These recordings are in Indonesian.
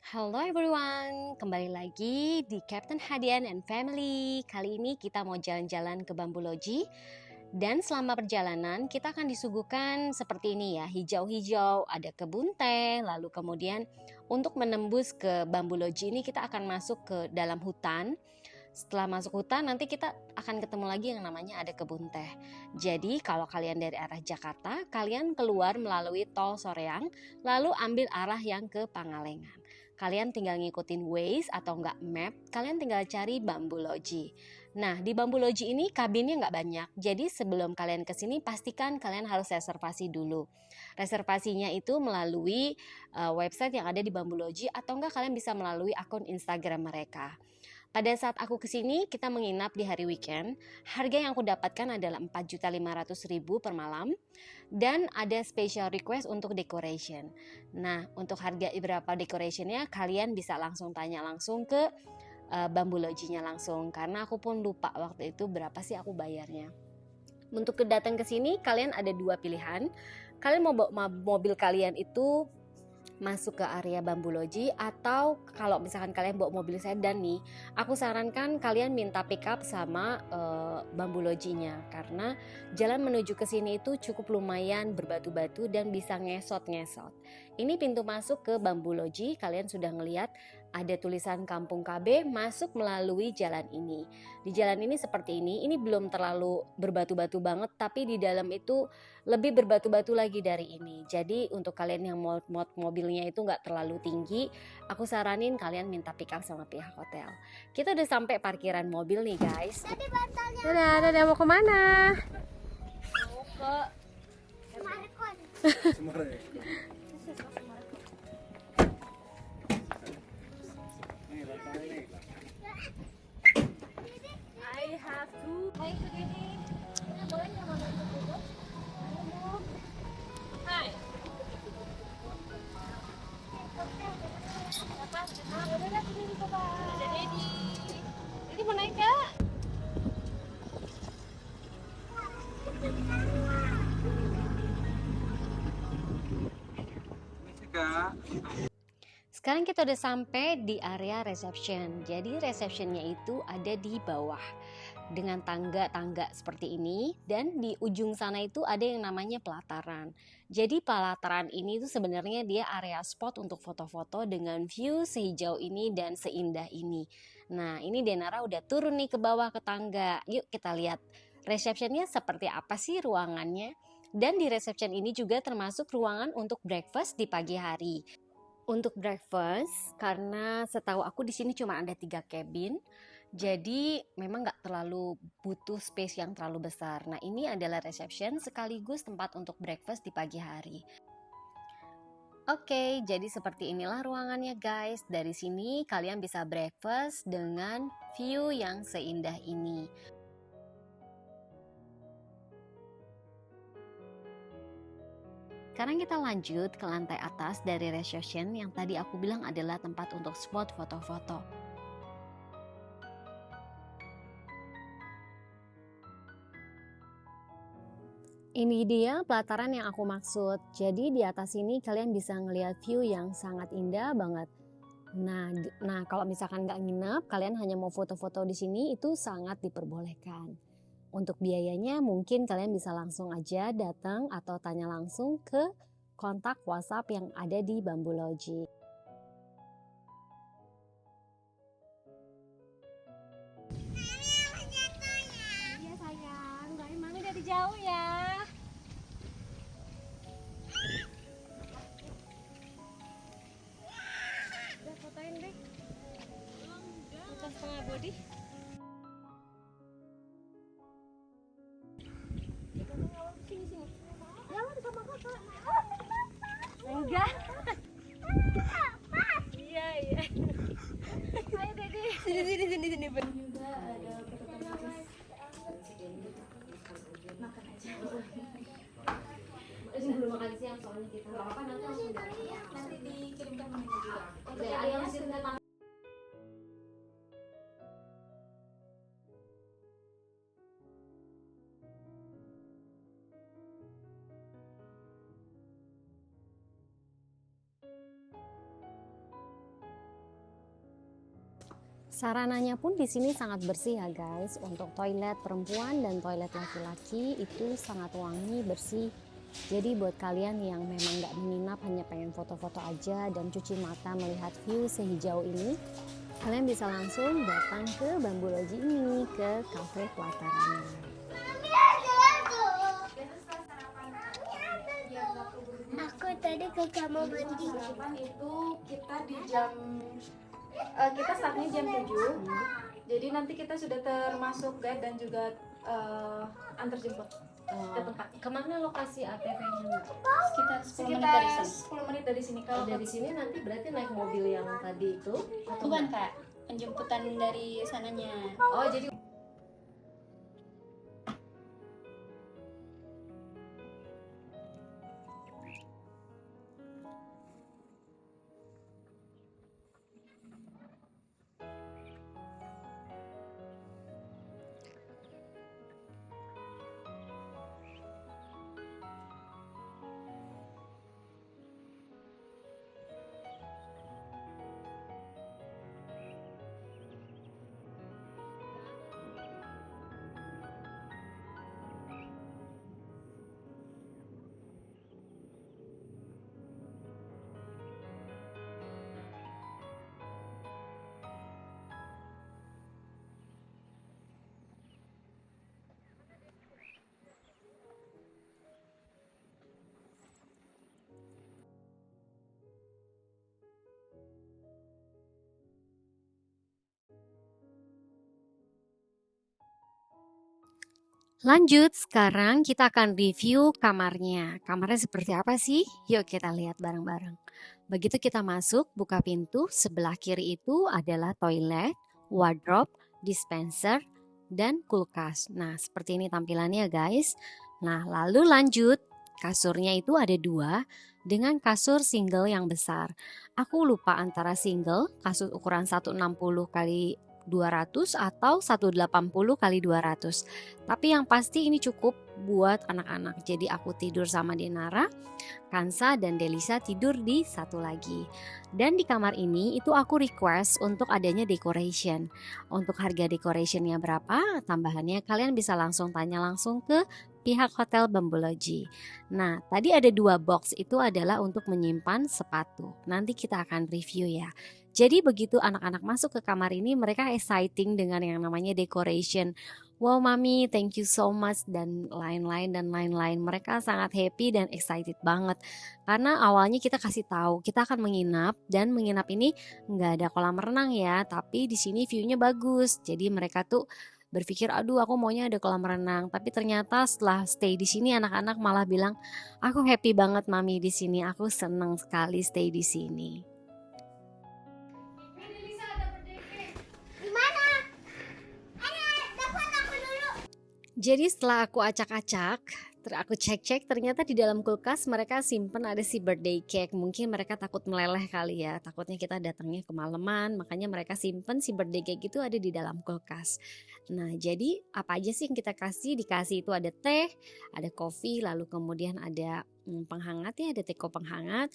Halo everyone, kembali lagi di Captain Hadian and Family. Kali ini kita mau jalan-jalan ke Bambuloji. Dan selama perjalanan kita akan disuguhkan seperti ini ya, hijau-hijau, ada kebun teh, lalu kemudian untuk menembus ke Bambuloji ini kita akan masuk ke dalam hutan. Setelah masuk hutan nanti kita akan ketemu lagi yang namanya ada kebun teh. Jadi kalau kalian dari arah Jakarta, kalian keluar melalui tol Soreang, lalu ambil arah yang ke Pangalengan. Kalian tinggal ngikutin Waze atau enggak map, kalian tinggal cari Bambuloji. Nah, di Bambuloji ini kabinnya nggak banyak, jadi sebelum kalian kesini pastikan kalian harus reservasi dulu. Reservasinya itu melalui website yang ada di Bambuloji atau enggak kalian bisa melalui akun Instagram mereka. Pada saat aku kesini, kita menginap di hari weekend. Harga yang aku dapatkan adalah 4.500.000 per malam. Dan ada special request untuk decoration. Nah, untuk harga berapa decorationnya, kalian bisa langsung tanya langsung ke Bambulojinya langsung. Karena aku pun lupa waktu itu berapa sih aku bayarnya. Untuk datang ke sini, kalian ada dua pilihan. Kalian mau bawa mobil kalian itu masuk ke area Bambuloji, atau kalau misalkan kalian bawa mobil sedan nih, aku sarankan kalian minta pick up sama Bambulojinya karena jalan menuju ke sini itu cukup lumayan berbatu-batu dan bisa ngesot-ngesot. Ini pintu masuk ke Bambuloji, kalian sudah ngelihat ada tulisan Kampung KB, masuk melalui jalan ini. Di jalan ini seperti ini belum terlalu berbatu-batu banget, tapi di dalam itu lebih berbatu-batu lagi dari ini. Jadi untuk kalian yang mod mobilnya itu nggak terlalu tinggi, aku saranin kalian minta pick up sama pihak hotel. Kita udah sampai parkiran mobil nih guys. Dadah, mau kemana? Mau ke Semarang. I have to. Hai, Sudini. Boleh nggak mau duduk? Hai. Udah sini coba. Udah ready. Jadi mau naik nggak? Sekarang kita udah sampai di area reception. Jadi receptionnya itu ada di bawah dengan tangga-tangga seperti ini, dan di ujung sana itu ada yang namanya pelataran. Jadi pelataran ini tuh sebenarnya dia area spot untuk foto-foto dengan view sehijau ini dan seindah ini. Nah, ini Denara udah turun nih ke bawah ke tangga. Yuk kita lihat receptionnya seperti apa sih ruangannya. Dan di reception ini juga termasuk ruangan untuk breakfast di pagi hari. Untuk breakfast, karena setahu aku di sini cuma ada 3 cabin, jadi memang nggak terlalu butuh space yang terlalu besar. Nah, ini adalah reception sekaligus tempat untuk breakfast di pagi hari. Oke, jadi seperti inilah ruangannya guys. Dari sini kalian bisa breakfast dengan view yang seindah ini. Sekarang kita lanjut ke lantai atas dari reception yang tadi aku bilang adalah tempat untuk spot foto-foto. Ini dia pelataran yang aku maksud. Jadi di atas ini kalian bisa ngelihat view yang sangat indah banget. Nah, kalau misalkan nggak nginep, kalian hanya mau foto-foto di sini itu sangat diperbolehkan. Untuk biayanya mungkin kalian bisa langsung aja datang atau tanya langsung ke kontak WhatsApp yang ada di Bambuloji. Iya sayang, doain mami dari jauh ya. Udah fotoin deh. Foto setengah body. Sini. Jalan sama kakak. Enggak. Iya. Ayo Dede. Sini. Juga ada makan aja. Belum makan siang soalnya kita. Enggak apa-apa nanti langsung nanti dikirimkan menu juga. Oke, ada yang sudah. Sarananya pun di sini sangat bersih ya guys. Untuk toilet perempuan dan toilet laki-laki itu sangat wangi, bersih. Jadi buat kalian yang memang nggak menginap, hanya pengen foto-foto aja dan cuci mata melihat view sehijau ini, kalian bisa langsung datang ke Bambu Lodji ini, ke cafe pelatarannya. Aku tadi ke kamar mandi. Itu kita di jam kita startnya jam 7. Jadi nanti kita sudah termasuk guide dan juga antar jemput ke tempat. Kemana lokasi ATV-nya? Sekitar 10 menit dari sini. Kalau Dari sini nanti berarti naik mobil yang tadi itu? Bukan kak, penjemputan dari sananya. Oh jadi lanjut, sekarang kita akan review kamarnya. Kamarnya seperti apa sih? Yuk kita lihat bareng-bareng. Begitu kita masuk, buka pintu, sebelah kiri itu adalah toilet, wardrobe, dispenser, dan kulkas. Nah, seperti ini tampilannya guys. Nah, lalu lanjut, kasurnya itu ada 2 dengan kasur single yang besar. Aku lupa antara single, kasur ukuran 160 kali 200 atau 180 kali 200. Tapi yang pasti ini cukup buat anak-anak. Jadi aku tidur sama Denara, Kansa dan Delisa tidur di satu lagi. Dan di kamar ini itu aku request untuk adanya decoration. Untuk harga decorationnya berapa, tambahannya kalian bisa langsung tanya langsung ke pihak Hotel Bambu Lodji. Nah, tadi ada 2 box, itu adalah untuk menyimpan sepatu. Nanti kita akan review ya. Jadi begitu anak-anak masuk ke kamar ini, mereka exciting dengan yang namanya decoration. Wow mami, thank you so much, dan lain-lain dan lain-lain. Mereka sangat happy dan excited banget. Karena awalnya kita kasih tahu kita akan menginap, dan menginap ini nggak ada kolam renang ya, tapi di sini view-nya bagus. Jadi mereka tuh berpikir, aduh aku maunya ada kolam renang. Tapi ternyata setelah stay di sini, anak-anak malah bilang, aku happy banget mami di sini. Aku senang sekali stay di sini. Jadi setelah aku acak-acak, aku cek-cek, ternyata di dalam kulkas mereka simpen ada si birthday cake. Mungkin mereka takut meleleh kali ya, takutnya kita datangnya kemalaman, makanya mereka simpen si birthday cake itu ada di dalam kulkas. Nah jadi apa aja sih yang kita kasih? Dikasih itu ada teh, ada kopi, lalu kemudian ada penghangat ya, ada teko penghangat.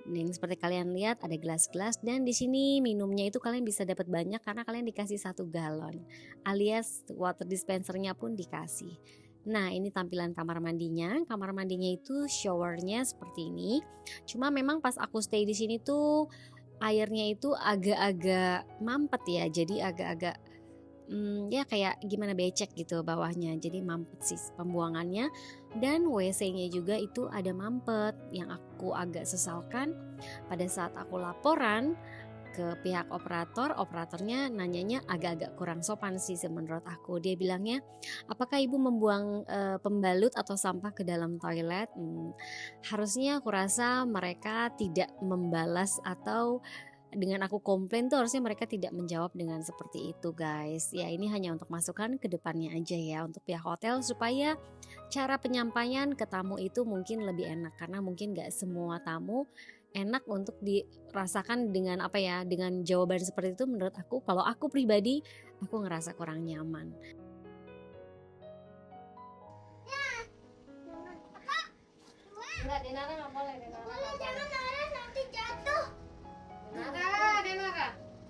Yang seperti kalian lihat ada gelas-gelas, dan di sini minumnya itu kalian bisa dapat banyak karena kalian dikasih 1 galon, alias water dispensernya pun dikasih. Nah ini tampilan kamar mandinya. Kamar mandinya itu showernya seperti ini. Cuma memang pas aku stay di sini tuh airnya itu agak-agak mampet ya, jadi agak-agak ya kayak gimana, becek gitu bawahnya, jadi mampet sih pembuangannya. Dan WC-nya juga itu ada mampet, yang aku agak sesalkan pada saat aku laporan ke pihak operator, operatornya nanyanya agak-agak kurang sopan sih menurut aku. Dia bilangnya, apakah ibu membuang pembalut atau sampah ke dalam toilet? Harusnya aku rasa mereka tidak membalas, atau dengan aku komplain tuh harusnya mereka tidak menjawab dengan seperti itu guys. Ya ini hanya untuk masukan ke depannya aja ya untuk pihak hotel, supaya cara penyampaian ke tamu itu mungkin lebih enak. Karena mungkin gak semua tamu enak untuk dirasakan dengan apa ya, dengan jawaban seperti itu. Menurut aku, kalau aku pribadi, aku ngerasa kurang nyaman. Enggak, Denara nggak boleh, Denara. Jangan Nara, nanti jatuh. Denara.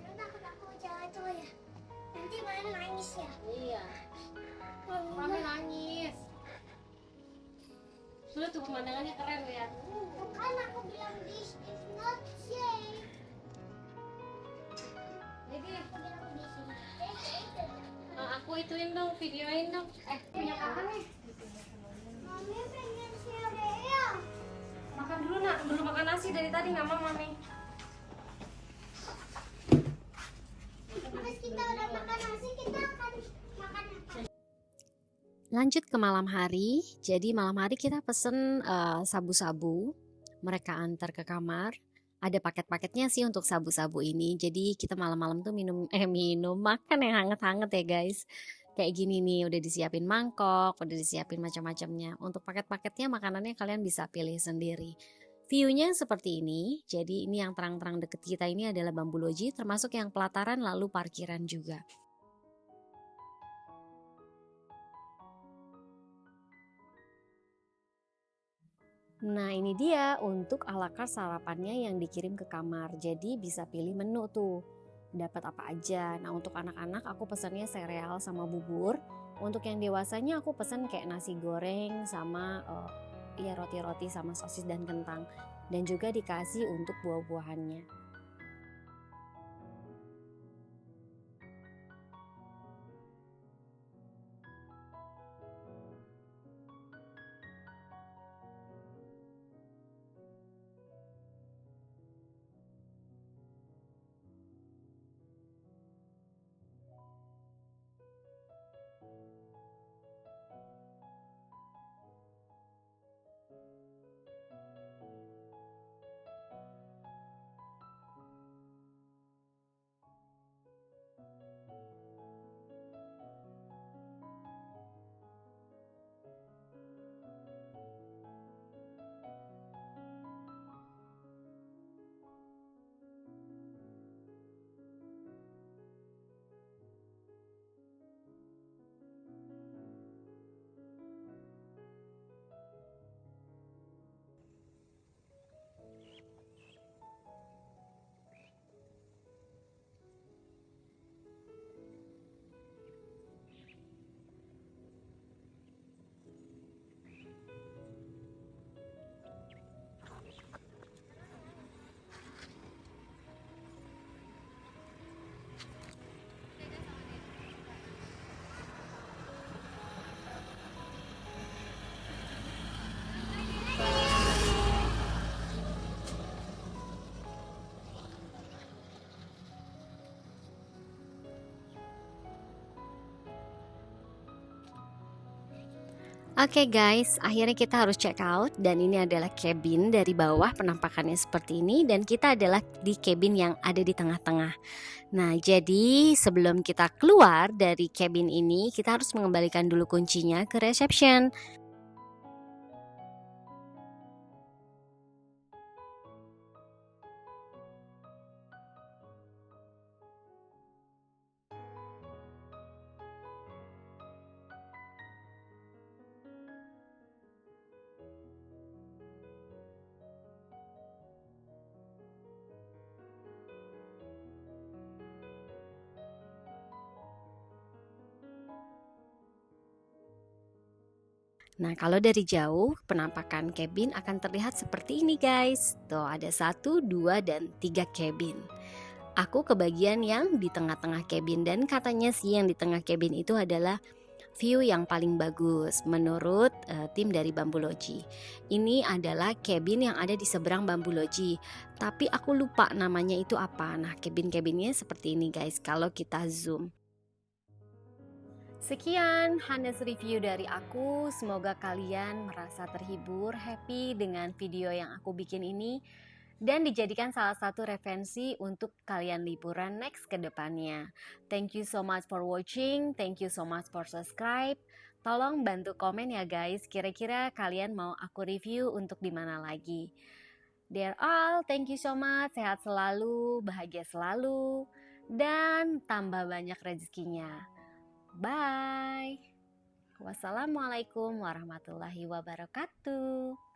Jangan aku jatuh ya. tuh pemandangannya keren lihat. Kan aku bilang this is not safe. Jadi Aku bilang this is safe. aku ituin dong, videoin dong. Punya kakak nih. Mami pengen sereal. Makan dulu nak, belum makan nasi dari tadi nggak mau mami. Pas kita udah makan nasi, kita akan makan apa? Lanjut ke malam hari. Jadi malam hari kita pesen sabu-sabu. Mereka antar ke kamar. Ada paket-paketnya sih untuk sabu-sabu ini. Jadi kita malam-malam tuh minum makan yang hangat-hangat ya guys. Kayak gini nih, udah disiapin mangkok, udah disiapin macam-macamnya. Untuk paket-paketnya makanannya kalian bisa pilih sendiri. View-nya seperti ini. Jadi ini yang terang-terang deket kita ini adalah Bambu Loji, termasuk yang pelataran lalu parkiran juga. Nah ini dia untuk ala carte sarapannya yang dikirim ke kamar. Jadi bisa pilih menu tuh, dapat apa aja. Nah untuk anak-anak aku pesannya sereal sama bubur. Untuk yang dewasanya aku pesan kayak nasi goreng sama ya roti-roti sama sosis dan kentang. Dan juga dikasih untuk buah-buahannya. Oke guys, akhirnya kita harus check out dan ini adalah cabin dari bawah, penampakannya seperti ini dan kita adalah di cabin yang ada di tengah-tengah. Nah, jadi sebelum kita keluar dari cabin ini, kita harus mengembalikan dulu kuncinya ke reception. Nah, kalau dari jauh, penampakan cabin akan terlihat seperti ini guys. Tuh, ada 1, 2, dan 3 cabin. Aku kebagian yang di tengah-tengah cabin dan katanya sih yang di tengah cabin itu adalah view yang paling bagus menurut tim dari Bambu Loji. Ini adalah cabin yang ada di seberang Bambu Loji. Tapi aku lupa namanya itu apa. Nah, cabin-cabinnya seperti ini guys kalau kita zoom. Sekian Hanes review dari aku, semoga kalian merasa terhibur, happy dengan video yang aku bikin ini dan dijadikan salah satu referensi untuk kalian liburan next ke depannya. Thank you so much for watching, thank you so much for subscribe. Tolong bantu komen ya guys, kira-kira kalian mau aku review untuk di mana lagi. Dear all, thank you so much, sehat selalu, bahagia selalu, dan tambah banyak rezekinya. Bye. Wassalamualaikum warahmatullahi wabarakatuh.